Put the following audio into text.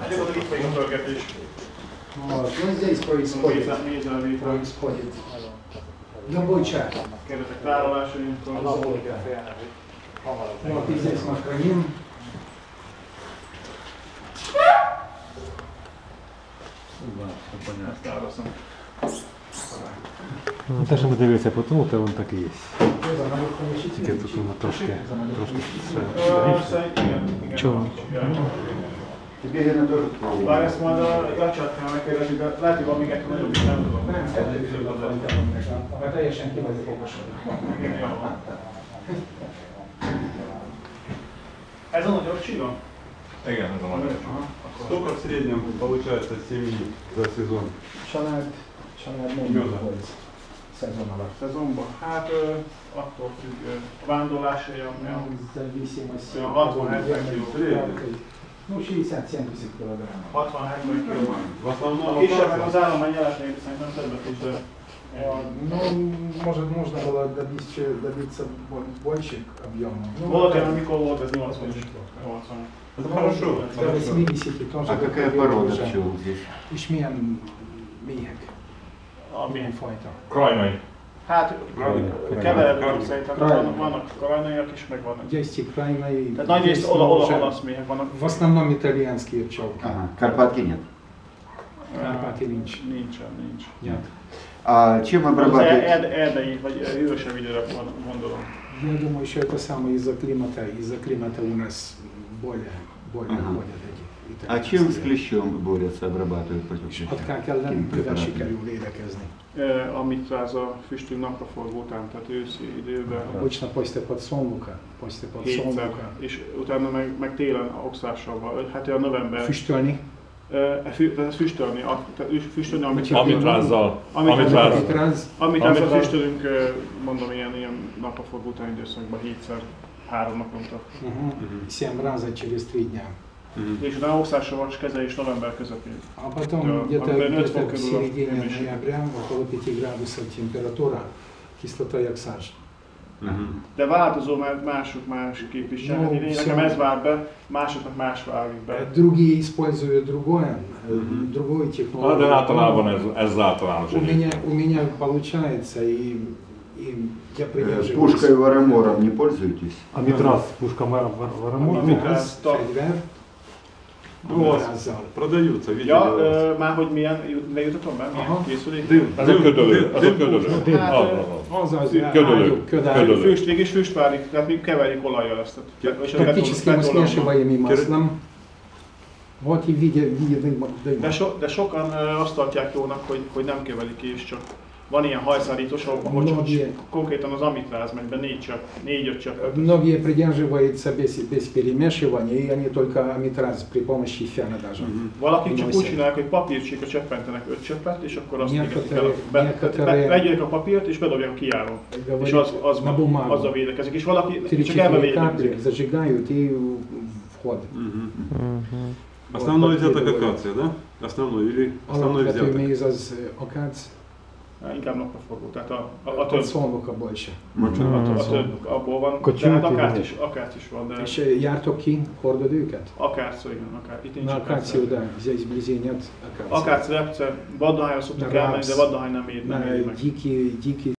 Gyakorlatilag itt vagyunk a pörgetés. Вот, ну здесь происходит. Любой чай. Вот и здесь мы храним. Ну, те, що ми дивилися по тому, то він так і є. Тільки тут воно трошки чого? Тебе я тоже пробую. Bár ezt majd a Jacsát kell megkérdezni, de lehet, hogy van még egy nagyobb is, nem tudom. Mert teljesen ki vagyok okosodva. Ez a nagyobb csiga? Igen, ez a nagyobb. Сколько в среднем получается семьи за сезон? Család mondjuk, hogy szezon alatt. Szezonban? Hát attól függ, a vándorlásai, Зависимость. 60-70 kiló. Ну, 60-70 килограмм. 60-70 kiló. В основном Kisebb meg az állomány jelesnél, szerintem többet is, de... Ну, может, можно было добиться больших объемов. Volt olyan, amikor volt ez 80 is. 80. Это хорошо. До 80 тоже. А какая порода пчел здесь? Ишмен méhek. Milyen fajta? Krajnai. Hát, keveredők szerintem, vannak krajnaiak is, meg vannak. Есть и крайние. Tehát nagy rész oda olasz méhek vannak. В основном итальянские пчелки. Ага, Карпатки нет. Карпатки nincs. Nincs. Нет. А чем Az обрабатывать? erdei, vagy hűvösebb időre gondolom. Я думаю, что это самое из-за климата у нас более ходят эти. А чем с клещом борются, обрабатывают против клеща? Atkal ellen mivel sikerül védekezni? Amit az a füstünk napraforgó után, tehát őszi időben. Обычно после подсолнуха. Hétszer, és utána meg télen oxással, hát a november. Füstölni? Füstölni, Amitrázzal. Amit füstölünk, mondom, ilyen napraforgó után időszakban, hétszer, 3 naponta. 7 раза через 3 дня. És utána oxással kezelés november közepén. А потом где-то к середине ноября, около 5 градусов температура, кислота оксаж. De változó, mert másképp is. No, nekem ez vár be, másoknak más válik be. Другие используют другую технологию. De általában ez általános. У меня получается, и я придерживаюсь. Пушкой Варамором не пользуетесь? А мітраз, пушка Варамор? Митраз, федвер. Продаются, видите? Ja, már hogy milyen, lejutatom be, milyen készülék? Ez a ködölő. Ez a ködölő. Ködölő. Füst, és füst válik, tehát mi keverjük olajjal ezt. Практически мы смешиваем и маслом. Вот и виде дыма. De sokan azt tartják jónak, hogy nem keverik és csak van ilyen hajszárítós, hogy konkrétan az amitráz megy be 4-5 csepp. Многие придерживаются без перемешивания, и они только амитраз при помощи фена даже. Valakik csak úgy csinálják, hogy papírcsíkra cseppentenek 5 cseppet, és akkor azt égetik el. Vegyék a papírt, és bedobják a kijárón. És azzal védekezik. És valaki csak ebbe védekezik. Зажигают и вход. Основной взяток акация, да? Основной или основной взяток? из акаций. Inkább napraforgó, tehát a több. Szolnok a больше. A több abból van, tehát akác is van, de... És jártok ki, hordod őket? Akáció, igen, itt nincs akáció. Na, да, здесь вблизи нет акации. Akác, repce, vaddohányra szoktuk elmenni, de vaddohány nem ér meg. Дикий